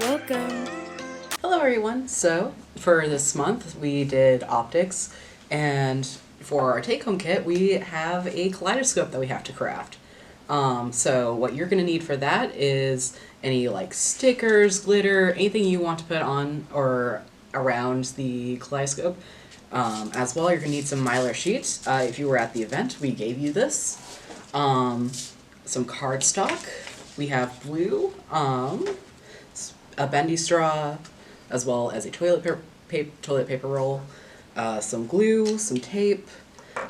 Welcome. Hello everyone. So for this month we did optics, and for our take-home kit we have a kaleidoscope that we have to craft. So what you're going to need for that is any like stickers, glitter, anything you want to put on or around the kaleidoscope. As well, you're going to need some Mylar Sheet. If you were at the event, we gave you this. Some cardstock. We have glue, a Bendy Straw, as well as a toilet paper roll, some glue, some tape,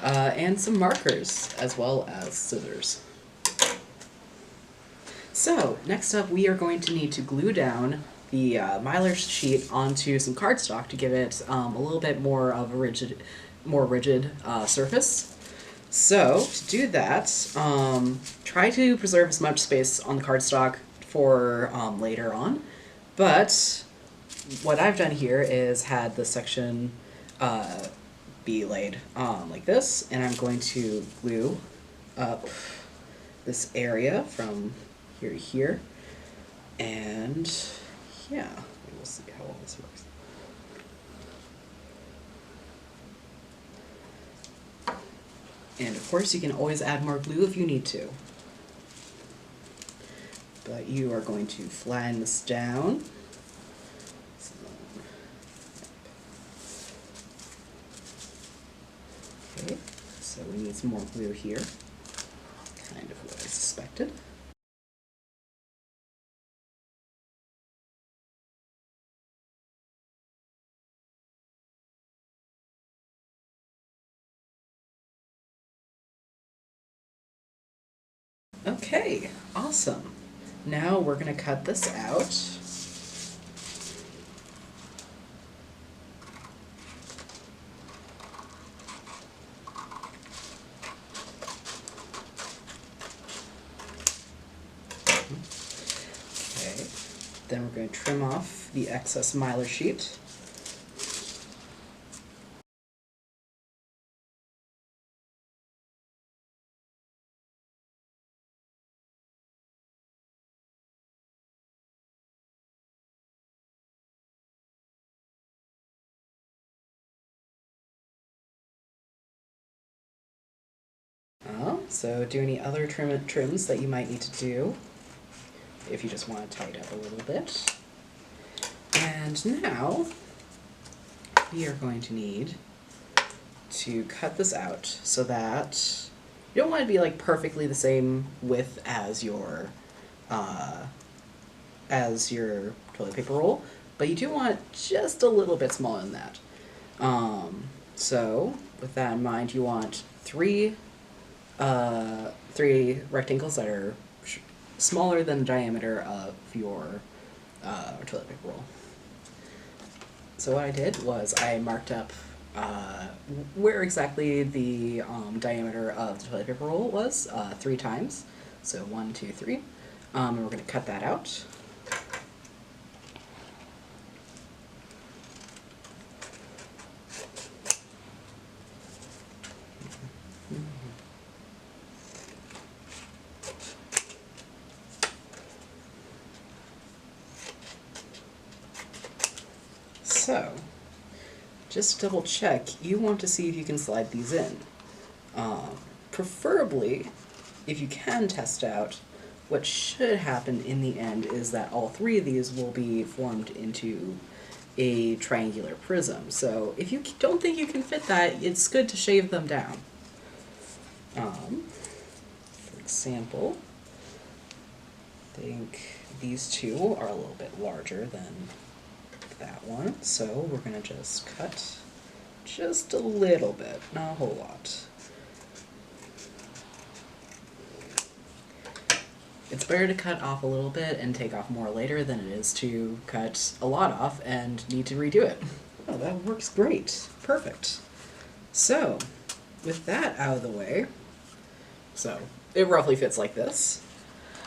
and some markers, as well as scissors. So, next up we are going to need to glue down the Mylar Sheet onto some cardstock to give it a little bit more of a more rigid surface. So, to do that, try to preserve as much space on the cardstock for later on. But what I've done here is had the section be laid like this, and I'm going to glue up this area from here to here, and yeah, we'll see how all this works. And of course you can always add more glue if you need to. But you are going to flatten this down. Okay, so we need some more glue here. Kind of what I suspected. Okay, awesome. Now we're going to cut this out. Okay, then we're going to trim off the excess Mylar Sheet. So do any other trims that you might need to do if you just want to tighten up a little bit. And now we are going to need to cut this out so that you don't want it to be like perfectly the same width as your toilet paper roll, but you do want it just a little bit smaller than that. So with that in mind, you want three rectangles that are smaller than the diameter of your toilet paper roll. So what I did was I marked up where exactly the diameter of the toilet paper roll was 3 times. So 1, 2, 3. And we're going to cut that out. So, just to double check, you want to see if you can slide these in. Preferably, if you can test out, what should happen in the end is that all 3 of these will be formed into a triangular prism. So if you don't think you can fit that, it's good to shave them down. For example, I think these 2 are a little bit larger than that one, so we're going to just cut just a little bit, not a whole lot. It's better to cut off a little bit and take off more later than it is to cut a lot off and need to redo it. Oh, that works great. Perfect. So, with that out of the way, so it roughly fits like this.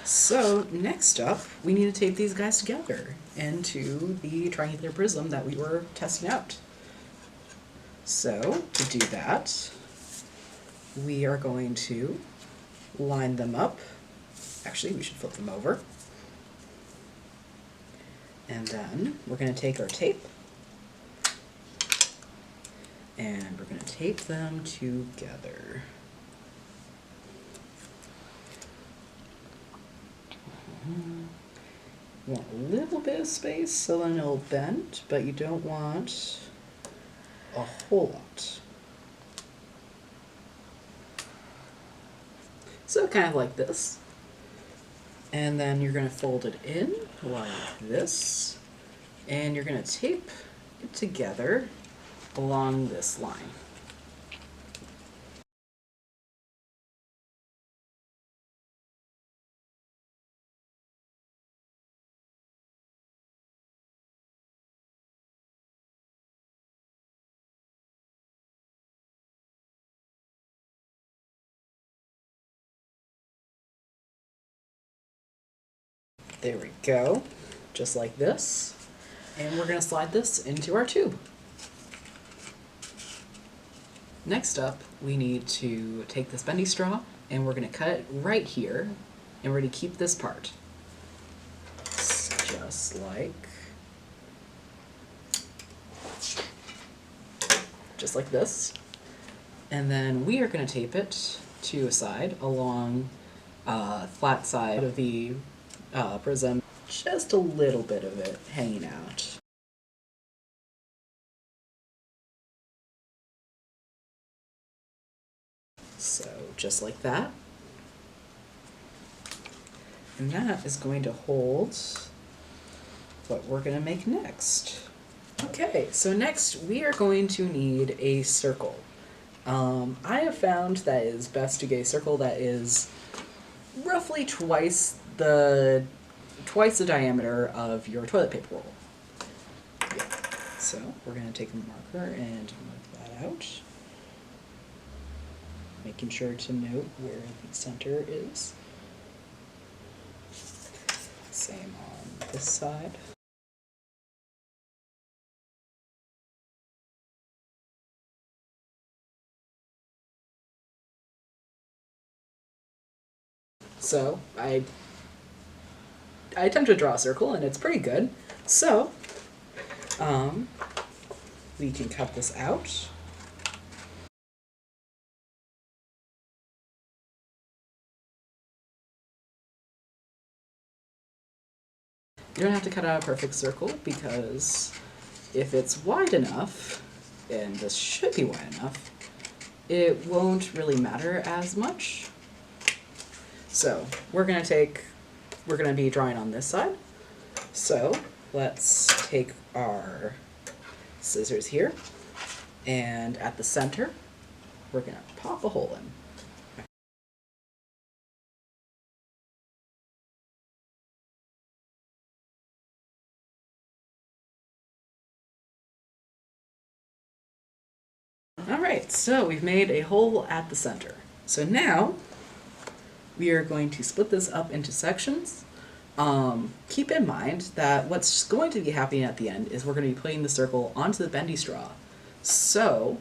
So next up, we need to tape these guys together into the triangular prism that we were testing out. So to do that, we are going to line them up. Actually, we should flip them over. And then we're going to take our tape and we're going to tape them together. You want a little bit of space so then it'll bend, but you don't want a whole lot. So kind of like this. And then you're going to fold it in like this. And you're going to tape it together along this line. There we go, just like this. And we're going to slide this into our tube. Next up, we need to take this bendy straw and we're going to cut it right here and we're going to keep this part. Just like this. And then we are going to tape it to a side along flat side of the prism, just a little bit of it hanging out. So just like that. And that is going to hold what we're going to make next. Okay, so next we are going to need a circle. I have found that it is best to get a circle that is roughly twice the diameter of your toilet paper roll. Yeah. So we're going to take a marker and mark that out, making sure to note where the center is. Same on this side. So I attempt to draw a circle and it's pretty good. So we can cut this out. You don't have to cut out a perfect circle because if it's wide enough, and this should be wide enough, it won't really matter as much. So we're going to be drawing on this side. So let's take our scissors here, and at the center, we're going to pop a hole in. Alright, so we've made a hole at the center. So now we are going to split this up into sections. Keep in mind that what's going to be happening at the end is we're going to be putting the circle onto the bendy straw. So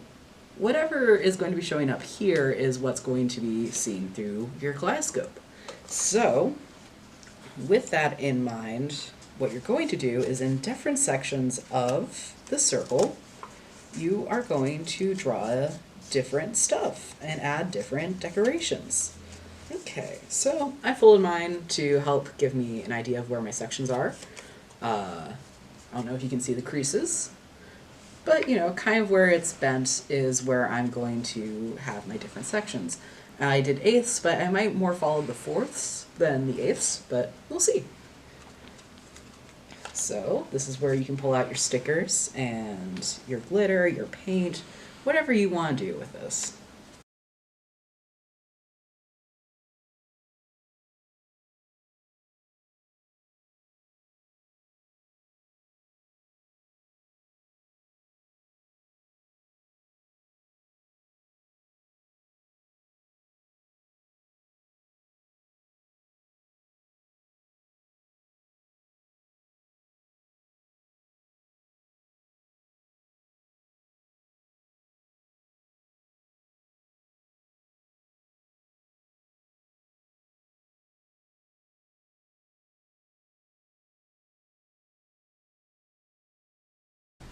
whatever is going to be showing up here is what's going to be seen through your kaleidoscope. So with that in mind, what you're going to do is in different sections of the circle, you are going to draw different stuff and add different decorations. Okay, so I folded mine to help give me an idea of where my sections are. I don't know if you can see the creases, but you know, kind of where it's bent is where I'm going to have my different sections. I did eighths, but I might more follow the fourths than the eighths, but we'll see. So this is where you can pull out your stickers and your glitter, your paint, whatever you want to do with this.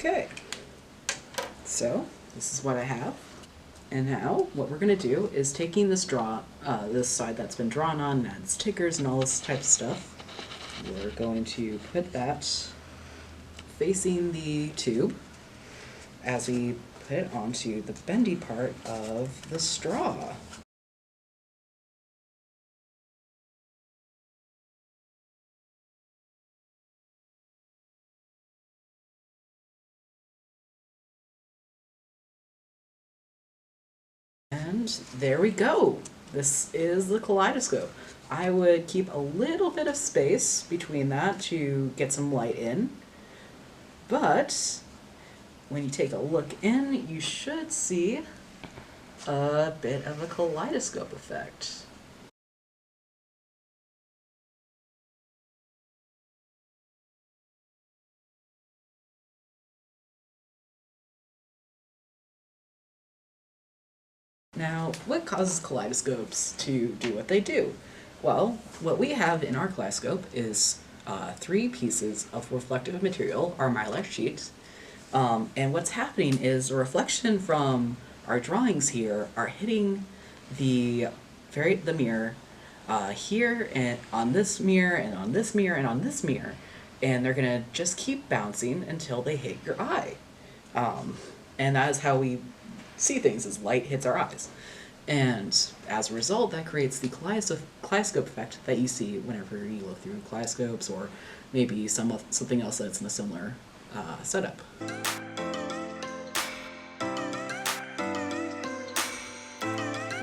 Okay, so this is what I have. And now what we're going to do is taking this this side that's been drawn on and had stickers and all this type of stuff, we're going to put that facing the tube as we put it onto the bendy part of the straw. And there we go. This is the kaleidoscope. I would keep a little bit of space between that to get some light in, but when you take a look in, you should see a bit of a kaleidoscope effect. Now, what causes kaleidoscopes to do what they do? Well, what we have in our kaleidoscope is 3 pieces of reflective material, our Mylar Sheet, and what's happening is the reflection from our drawings here are hitting the mirror here and on this mirror and on this mirror and on this mirror, and they're gonna just keep bouncing until they hit your eye. And that is how we see things, as light hits our eyes. And as a result, that creates the kaleidoscope effect that you see whenever you look through kaleidoscopes, or maybe something else that's in a similar setup.